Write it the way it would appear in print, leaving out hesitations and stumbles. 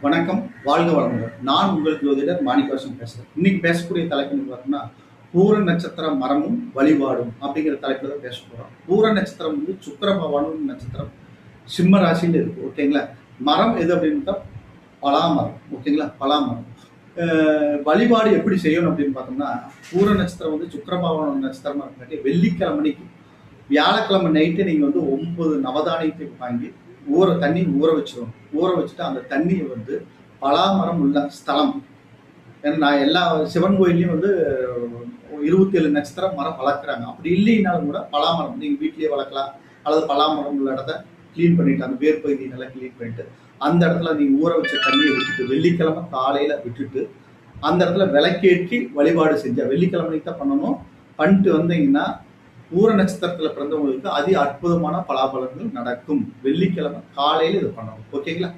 வணக்கம், வாழ்க வளமுடன். நான் உங்கள் ஜோதிடர் மாணிக்கவாசன் பேசுறேன். இன்னைக்கு பேசக்கூடிய தலைப்பு பார்த்தோம்னா, பூர நட்சத்திர மரமும் வழிபாடும் அப்படிங்கிற தலைப்புல தான் பேச போறோம். பூர நட்சத்திரம் வந்து சுக்கிர பகவானும் நட்சத்திரம் சிம்ம ராசியில் இருக்கு. ஓகேங்களா? மரம் எது அப்படின்னு பலாமரம். ஓகேங்களா? பலாமரம். வழிபாடு எப்படி செய்யணும் அப்படின்னு பார்த்தோம்னா, பூர நட்சத்திரம் வந்து சுக்கிர பகவானோட நட்சத்திரமா இருக்காட்டி வெள்ளிக்கிழமைக்கு வியாழக்கிழமை நைட்டு நீங்க வந்து 9 நவதானியத்தை வாங்கி தண்ணி ஊற வச்சிடணும். ஊற வச்சுட்டு அந்த தண்ணியை வந்து பலாமரம் உள்ள ஸ்தலம். ஏன்னா நான் எல்லா சிவன் கோயிலையும் வந்து 27 நட்சத்திர மரம் வளர்க்குறாங்க. அப்படி இல்லைனாலும் கூட பலாமரம் நீங்கள் வீட்லேயே வளர்க்கலாம். அல்லது பலாமரம் உள்ள இடத்த க்ளீன் பண்ணிட்டு அந்த வேர் பகுதியை நல்லா க்ளீன் பண்ணிட்டு அந்த இடத்துல நீங்கள் ஊற வச்ச தண்ணியை விட்டுட்டு வெள்ளிக்கிழமை காலையில் விட்டுட்டு அந்த இடத்துல விளக்கேற்றி வழிபாடு செஞ்சால் வெள்ளிக்கிழமைக்கு தான் பண்ணணும். பண்ணிட்டு வந்தீங்கன்னா பூர நட்சத்திரத்தில் பிறந்தவங்களுக்கு அதி அற்புதமான பலாபலன்கள் நடக்கும். வெள்ளிக்கிழமை காலையில் இது பண்ணணும். ஓகேங்களா?